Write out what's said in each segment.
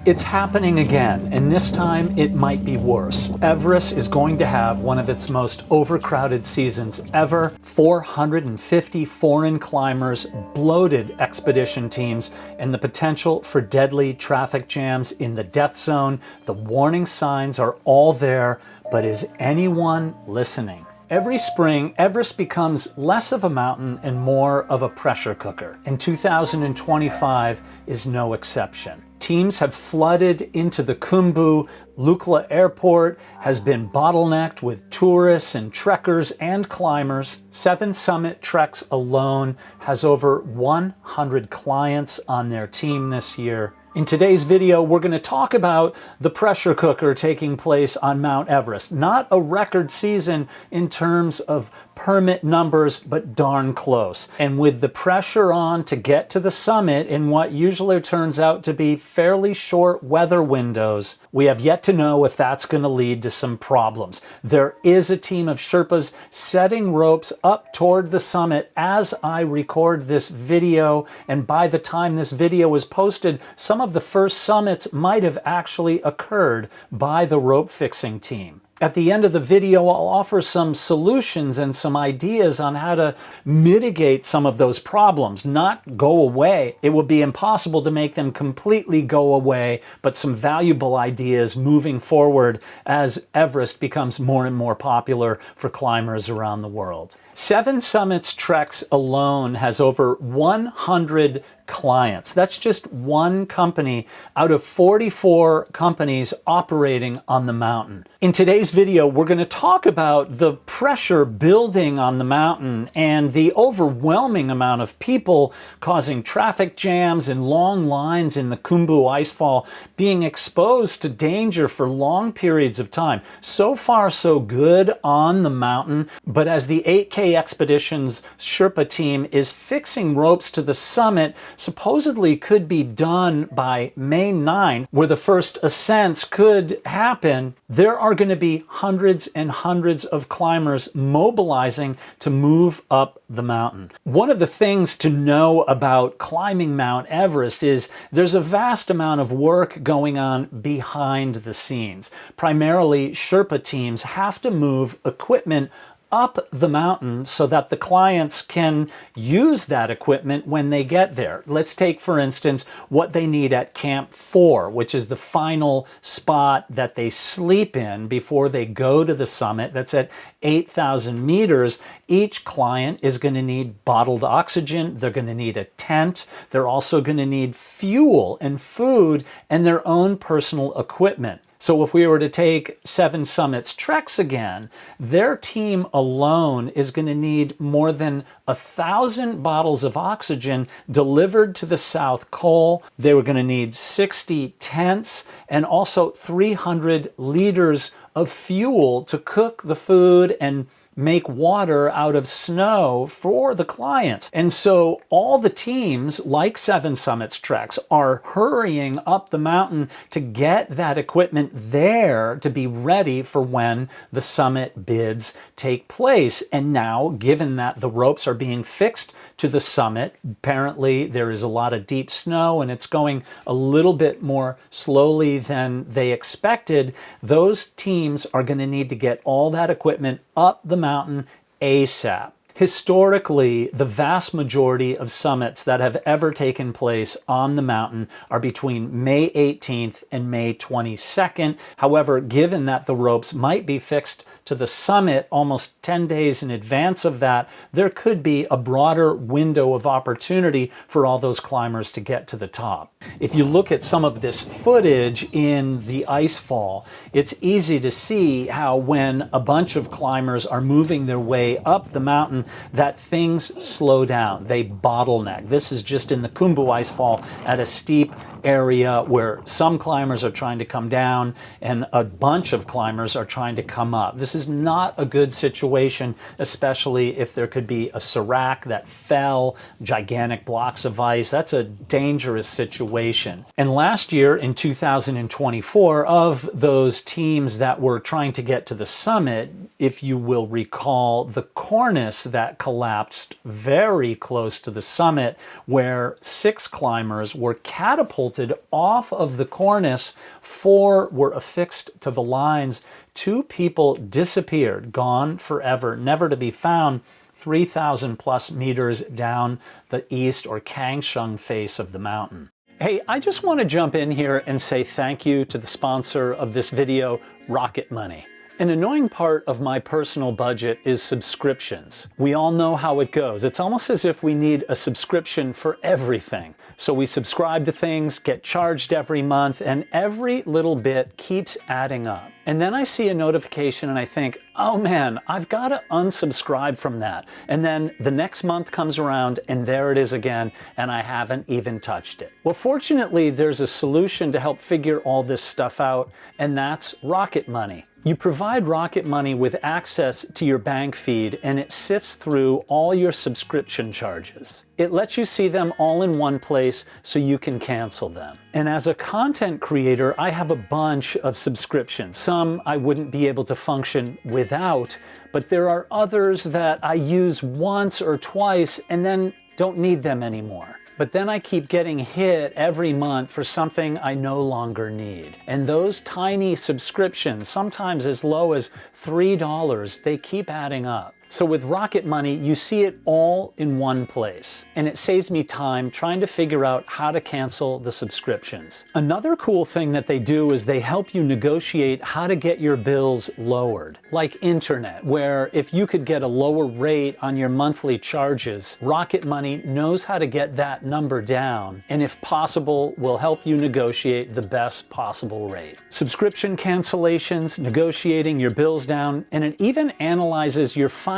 It's happening again, and this time it might be worse. Everest is going to have one of its most overcrowded seasons ever. 450 foreign climbers, bloated expedition teams, and the potential for deadly traffic jams in the death zone. The warning signs are all there, but is anyone listening? Every spring, Everest becomes less of a mountain and more of a pressure cooker, and 2025 is no exception. Teams have flooded into the Khumbu. Lukla Airport has been bottlenecked with tourists and trekkers and climbers. Seven Summit Treks alone has over 100 clients on their team this year. In today's video, we're going to talk about the pressure cooker taking place on Mount Everest. Not a record season in terms of permit numbers, but darn close. And with the pressure on to get to the summit in what usually turns out to be fairly short weather windows, we have yet to know if that's going to lead to some problems. There is a team of Sherpas setting ropes up toward the summit as I record this video, and by the time this video is posted, some of the first summits might have actually occurred by the rope fixing team. At the end of the video, I'll offer some solutions and some ideas on how to mitigate some of those problems, not go away. It would be impossible to make them completely go away, but some valuable ideas moving forward as Everest becomes more and more popular for climbers around the world. Seven Summits Treks alone has over 100 clients. That's just one company out of 44 companies operating on the mountain. In today's video, we're going to talk about the pressure building on the mountain and the overwhelming amount of people causing traffic jams and long lines in the Khumbu icefall, being exposed to danger for long periods of time. So far, so good on the mountain, but as the 8K Expeditions Sherpa team is fixing ropes to the summit, supposedly could be done by May 9, where the first ascents could happen, there are going to be hundreds and hundreds of climbers mobilizing to move up the mountain. One of the things to know about climbing Mount Everest is there's a vast amount of work going on behind the scenes. Primarily, Sherpa teams have to move equipment up the mountain so that the clients can use that equipment when they get there. Let's take, for instance, what they need at Camp 4, which is the final spot that they sleep in before they go to the summit. That's at 8,000 meters. Each client is going to need bottled oxygen. They're going to need a tent. They're also going to need fuel and food and their own personal equipment. So if we were to take Seven Summits Treks again, their team alone is going to need more than 1,000 bottles of oxygen delivered to the South Pole. They were going to need 60 tents and also 300 liters of fuel to cook the food and make water out of snow for the clients. And so all the teams, like Seven Summits Treks, are hurrying up the mountain to get that equipment there to be ready for when the summit bids take place. And now, given that the ropes are being fixed to the summit, apparently there is a lot of deep snow and it's going a little bit more slowly than they expected, those teams are going to need to get all that equipment up the mountain ASAP. Historically, the vast majority of summits that have ever taken place on the mountain are between May 18th and May 22nd. However, given that the ropes might be fixed to the summit almost 10 days in advance of that, there could be a broader window of opportunity for all those climbers to get to the top. If you look at some of this footage in the icefall, it's easy to see how when a bunch of climbers are moving their way up the mountain, that things slow down. They bottleneck. This is just in the Khumbu icefall at a steep area where some climbers are trying to come down and a bunch of climbers are trying to come up. This is not a good situation, especially if there could be a serac that fell, gigantic blocks of ice. That's a dangerous situation. And last year in 2024, of those teams that were trying to get to the summit, if you will recall, the cornice that collapsed very close to the summit, where 6 climbers were catapulted off of the cornice, 4 were affixed to the lines, 2 people disappeared, gone forever, never to be found, 3,000 plus meters down the east or Kangshung face of the mountain. Hey, I just want to jump in here and say thank you to the sponsor of this video, Rocket Money. An annoying part of my personal budget is subscriptions. We all know how it goes. It's almost as if we need a subscription for everything. So we subscribe to things, get charged every month, and every little bit keeps adding up. And then I see a notification and I think, oh man, I've got to unsubscribe from that. And then the next month comes around and there it is again, and I haven't even touched it. Well, fortunately, there's a solution to help figure all this stuff out, and that's Rocket Money. You provide Rocket Money with access to your bank feed, and it sifts through all your subscription charges. It lets you see them all in one place so you can cancel them. And as a content creator, I have a bunch of subscriptions. Some I wouldn't be able to function without, but there are others that I use once or twice and then don't need them anymore. But then I keep getting hit every month for something I no longer need. And those tiny subscriptions, sometimes as low as $3, they keep adding up. So with Rocket Money, you see it all in one place, and it saves me time trying to figure out how to cancel the subscriptions. Another cool thing that they do is they help you negotiate how to get your bills lowered, like internet, where if you could get a lower rate on your monthly charges, Rocket Money knows how to get that number down, and if possible, will help you negotiate the best possible rate. Subscription cancellations, negotiating your bills down, and it even analyzes your finances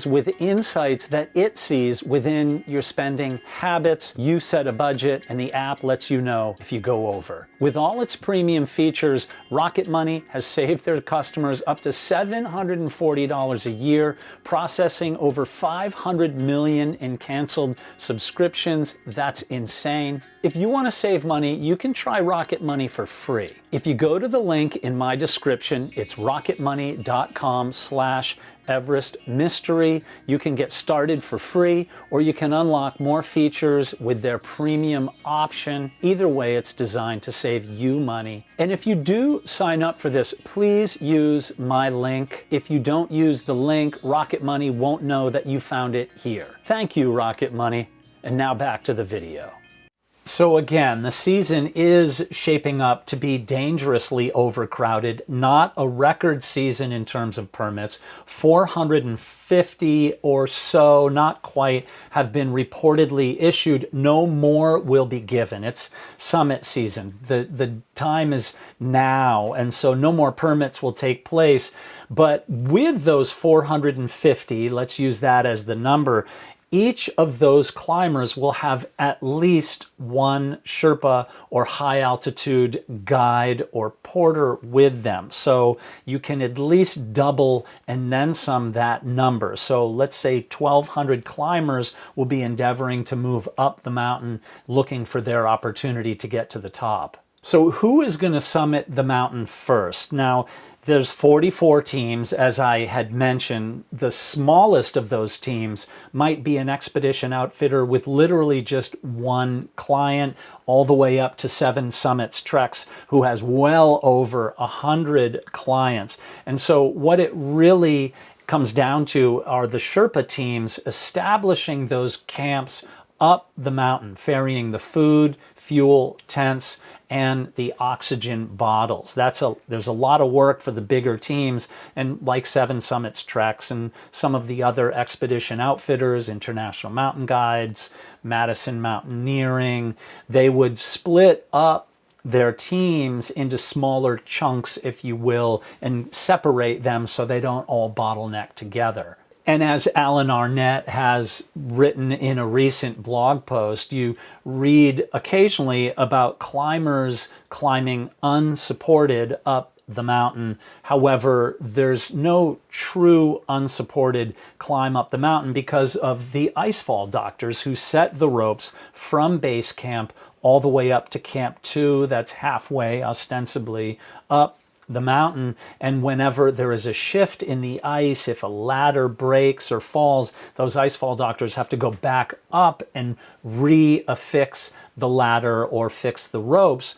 with insights that it sees within your spending habits. You set a budget and the app lets you know if you go over. With all its premium features, Rocket Money has saved their customers up to $740 a year, processing over 500 million in canceled subscriptions. That's insane. If you want to save money, you can try Rocket Money for free. If you go to the link in my description, it's rocketmoney.com/Everest Mystery. You can get started for free, or you can unlock more features with their premium option. Either way, it's designed to save you money. And if you do sign up for this, please use my link. If you don't use the link, Rocket Money won't know that you found it here. Thank you, Rocket Money. And now back to the video. So again, the season is shaping up to be dangerously overcrowded, not a record season in terms of permits. 450 or so, not quite, have been reportedly issued. No more will be given. It's summit season. The time is now, and so no more permits will take place. But with those 450, let's use that as the number, each of those climbers will have at least one Sherpa or high altitude guide or porter with them. So you can at least double and then some that number. So let's say 1,200 climbers will be endeavoring to move up the mountain looking for their opportunity to get to the top. So who is going to summit the mountain first? Now, there's 44 teams, as I had mentioned. The smallest of those teams might be an expedition outfitter with literally just one client, all the way up to 7 Summits Treks, who has well over 100 clients. And so what it really comes down to are the Sherpa teams establishing those camps up the mountain, ferrying the food, fuel, tents, and the oxygen bottles. There's a lot of work for the bigger teams, and like 7 Summits Treks and some of the other expedition outfitters, International Mountain Guides, Madison Mountaineering, they would split up their teams into smaller chunks, if you will, and separate them so they don't all bottleneck together. And as Alan Arnett has written in a recent blog post, you read occasionally about climbers climbing unsupported up the mountain. However, there's no true unsupported climb up the mountain because of the icefall doctors who set the ropes from base camp all the way up to Camp 2, that's halfway ostensibly up the mountain, and whenever there is a shift in the ice, if a ladder breaks or falls, those icefall doctors have to go back up and re-affix the ladder or fix the ropes.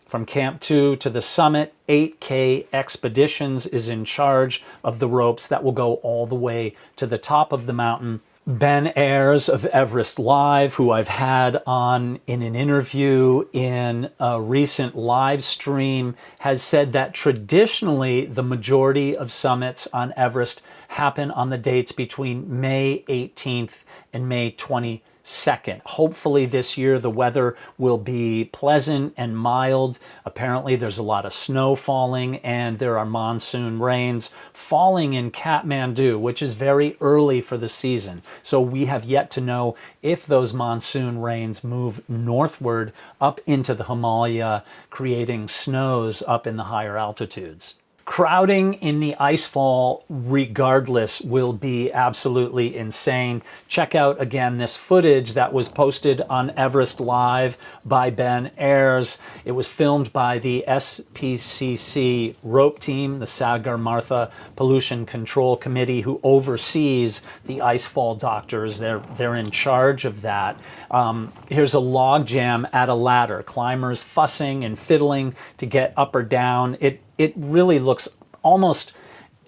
From Camp 2 to the summit, 8K Expeditions is in charge of the ropes that will go all the way to the top of the mountain. Ben Ayers of Everest Live, who I've had on in an interview in a recent live stream, has said that traditionally the majority of summits on Everest happen on the dates between May 18th and May 22nd. Hopefully this year the weather will be pleasant and mild. Apparently there's a lot of snow falling and there are monsoon rains falling in Kathmandu, which is very early for the season. So we have yet to know if those monsoon rains move northward up into the Himalaya, creating snows up in the higher altitudes. Crowding in the icefall regardless will be absolutely insane. Check out again this footage that was posted on Everest Live by Ben Ayers. It was filmed by the SPCC rope team, the Sagarmatha Pollution Control Committee, who oversees the icefall doctors. They're in charge of that. Here's a log jam at a ladder, climbers fussing and fiddling to get up or down. It really looks almost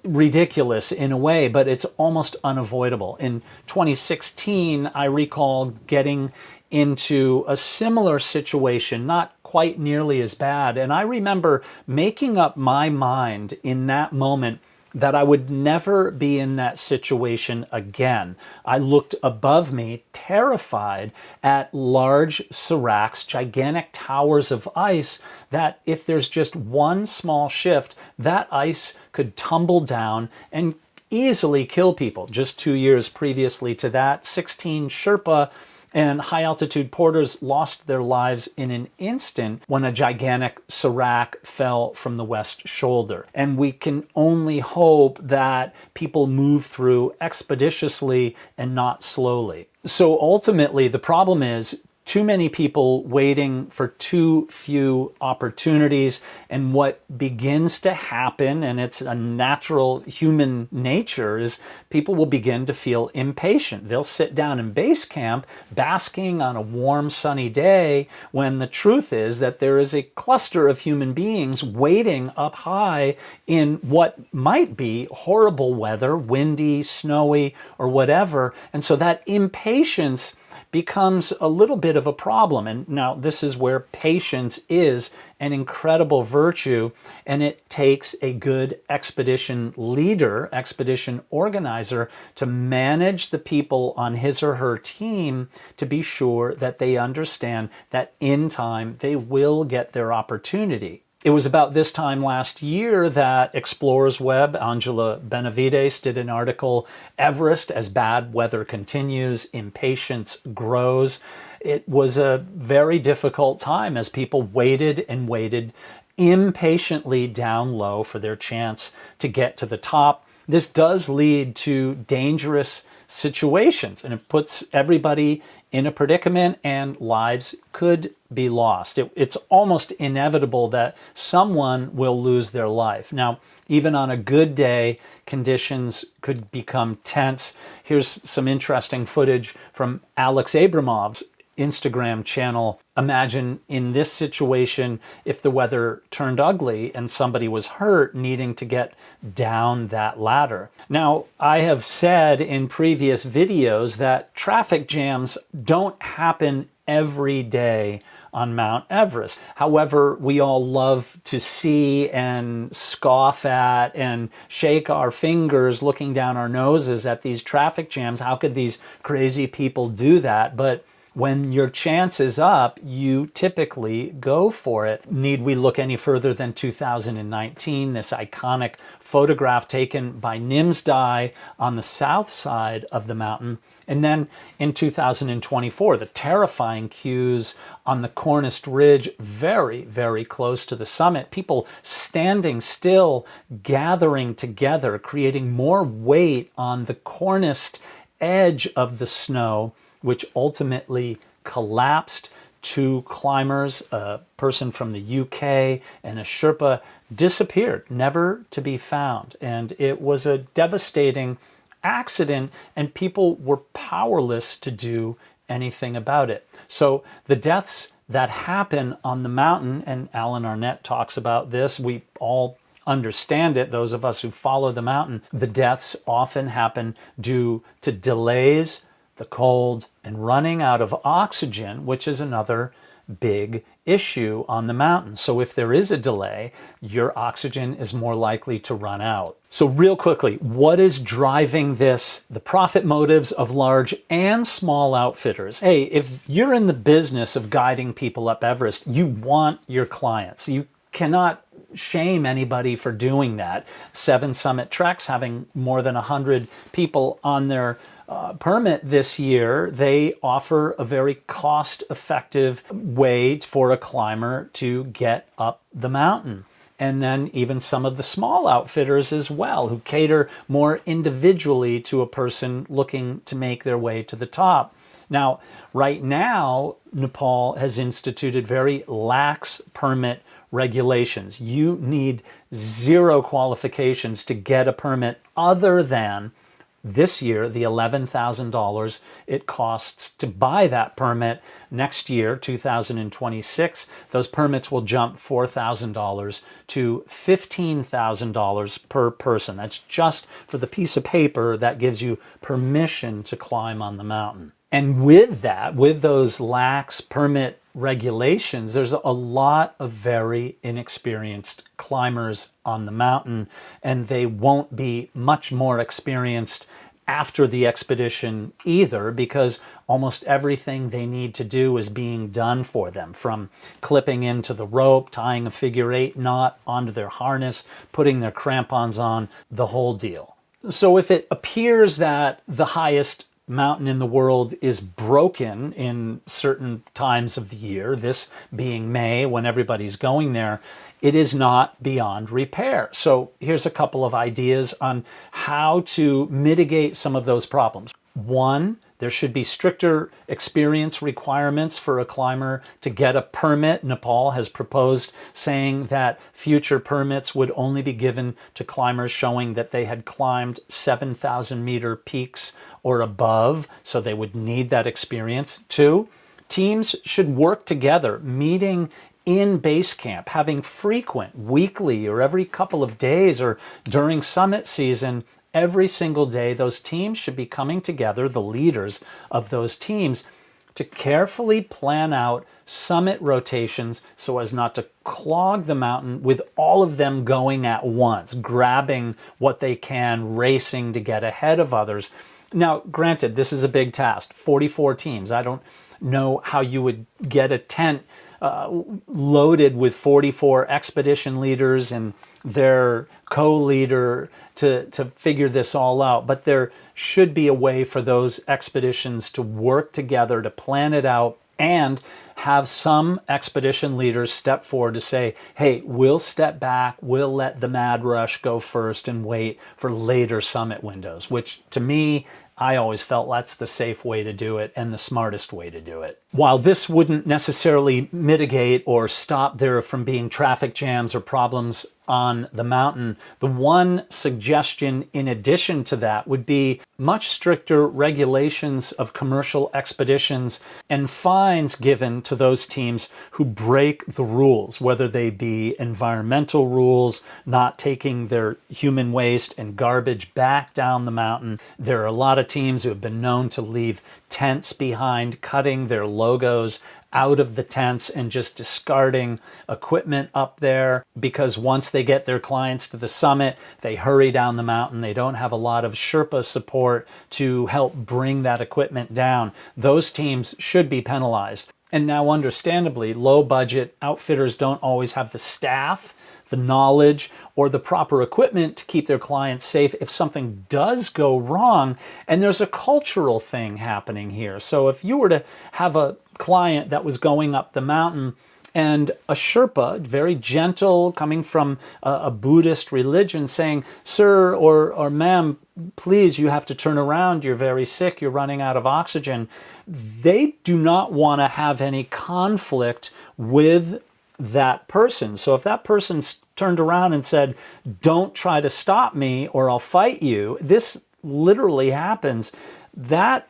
ridiculous in a way, but it's almost unavoidable. In 2016, I recall getting into a similar situation, not quite nearly as bad, and I remember making up my mind in that moment that I would never be in that situation again. I looked above me, terrified at large seracs, gigantic towers of ice, that if there's just one small shift, that ice could tumble down and easily kill people. Just 2 years previously to that, 16 Sherpa and high-altitude porters lost their lives in an instant when a gigantic serac fell from the west shoulder. And we can only hope that people move through expeditiously and not slowly. So ultimately, the problem is too many people waiting for too few opportunities, and what begins to happen, and it's a natural human nature, is people will begin to feel impatient. They'll sit down in base camp basking on a warm sunny day when the truth is that there is a cluster of human beings waiting up high in what might be horrible weather, windy, snowy, or whatever. And so that impatience becomes a little bit of a problem. And now this is where patience is an incredible virtue, and it takes a good expedition leader, expedition organizer, to manage the people on his or her team to be sure that they understand that in time they will get their opportunity. It was about this time last year that ExWeb, Angela Benavides, did an article, Everest as bad weather continues, impatience grows. It was a very difficult time as people waited and waited impatiently down low for their chance to get to the top. This does lead to dangerous situations, and it puts everybody in a predicament, and lives could be lost. It's almost inevitable that someone will lose their life. Now, even on a good day, conditions could become tense. Here's some interesting footage from Alex Abramov's Instagram channel. Imagine in this situation if the weather turned ugly and somebody was hurt needing to get down that ladder. Now, I have said in previous videos that traffic jams don't happen every day on Mount Everest. However, we all love to see and scoff at and shake our fingers looking down our noses at these traffic jams. How could these crazy people do that? But when your chance is up, you typically go for it. Need we look any further than 2019, this iconic photograph taken by Nimsdai on the south side of the mountain. And then in 2024, the terrifying cues on the Cornice Ridge, very, very close to the summit. People standing still, gathering together, creating more weight on the corniced edge of the snow, which ultimately collapsed 2 climbers, a person from the UK and a Sherpa, disappeared, never to be found. And it was a devastating accident, and people were powerless to do anything about it. So the deaths that happen on the mountain, and Alan Arnett talks about this, we all understand it, those of us who follow the mountain, the deaths often happen due to delays, the cold, and running out of oxygen, which is another big issue on the mountain. So if there is a delay, your oxygen is more likely to run out. So real quickly, what is driving this? The profit motives of large and small outfitters. Hey, if you're in the business of guiding people up Everest, you want your clients. You cannot shame anybody for doing that. 7 Summit Treks having more than 100 people on their permit this year, they offer a very cost-effective way for a climber to get up the mountain. And then even some of the small outfitters as well, who cater more individually to a person looking to make their way to the top. Now, right now, Nepal has instituted very lax permit regulations. You need 0 qualifications to get a permit other than this year, the $11,000 it costs to buy that permit. Next year, 2026, those permits will jump $4,000 to $15,000 per person. That's just for the piece of paper that gives you permission to climb on the mountain. And with that, with those lax permit regulations, there's a lot of very inexperienced climbers on the mountain, and they won't be much more experienced after the expedition either, because almost everything they need to do is being done for them, from clipping into the rope, tying a figure-8 knot onto their harness, putting their crampons on, the whole deal. So if it appears that the highest mountain in the world is broken in certain times of the year, this being May when everybody's going there, it is not beyond repair. So here's a couple of ideas on how to mitigate some of those problems. 1, there should be stricter experience requirements for a climber to get a permit. Nepal has proposed saying that future permits would only be given to climbers showing that they had climbed 7,000 meter peaks or above, so they would need that experience. 2, teams should work together, meeting in base camp, having frequent, weekly, or every couple of days, or during summit season, every single day, those teams should be coming together, the leaders of those teams, to carefully plan out summit rotations so as not to clog the mountain with all of them going at once, grabbing what they can, racing to get ahead of others. Now, granted, this is a big task, 44 teams. I don't know how you would get a tent loaded with 44 expedition leaders and their co-leader to figure this all out. But there should be a way for those expeditions to work together, to plan it out, and have some expedition leaders step forward to say, hey, we'll step back, we'll let the mad rush go first and wait for later summit windows, which to me, I always felt that's the safe way to do it and the smartest way to do it. While this wouldn't necessarily mitigate or stop there from being traffic jams or problems on the mountain, the one suggestion in addition to that would be much stricter regulations of commercial expeditions and fines given to those teams who break the rules, whether they be environmental rules, not taking their human waste and garbage back down the mountain. There are a lot of teams who have been known to leave tents behind, cutting their logos out of the tents and just discarding equipment up there, because once they get their clients to the summit, they hurry down the mountain. They don't have a lot of Sherpa support to help bring that equipment down. Those teams should be penalized. And now, understandably, low budget outfitters don't always have the staff, the knowledge, or the proper equipment to keep their clients safe if something does go wrong. And there's a cultural thing happening here. So if you were to have a client that was going up the mountain and a Sherpa, very gentle, coming from a Buddhist religion, saying, "Sir or ma'am, please, you have to turn around. You're very sick. You're running out of oxygen." They do not want to have any conflict with that person. So if that person's turned around and said, "Don't try to stop me or I'll fight you," this literally happens. That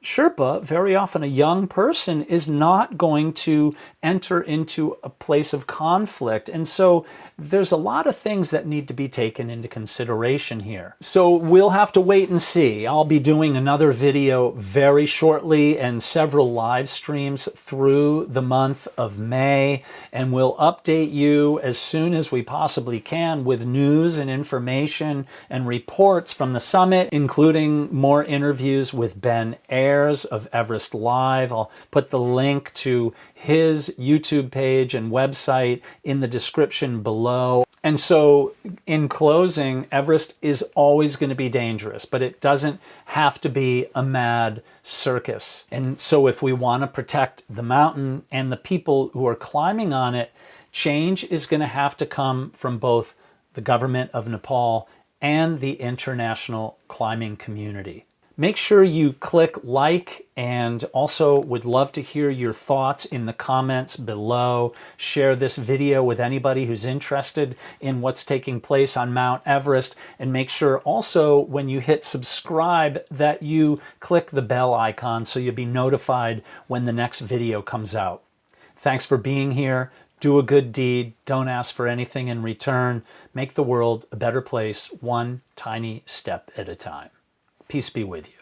Sherpa, very often a young person, is not going to enter into a place of conflict. And so there's a lot of things that need to be taken into consideration here. So we'll have to wait and see. I'll be doing another video very shortly and several live streams through the month of May, and we'll update you as soon as we possibly can with news and information and reports from the summit, including more interviews with Ben Ayers of Everest Live. I'll put the link to his YouTube page and website in the description below. And so in closing, Everest is always going to be dangerous, but it doesn't have to be a mad circus. And so if we want to protect the mountain and the people who are climbing on it, change is going to have to come from both the government of Nepal and the international climbing community. Make sure you click like, and also would love to hear your thoughts in the comments below. Share this video with anybody who's interested in what's taking place on Mount Everest, and make sure also when you hit subscribe that you click the bell icon so you'll be notified when the next video comes out. Thanks for being here. Do a good deed. Don't ask for anything in return. Make the world a better place, one tiny step at a time. Peace be with you.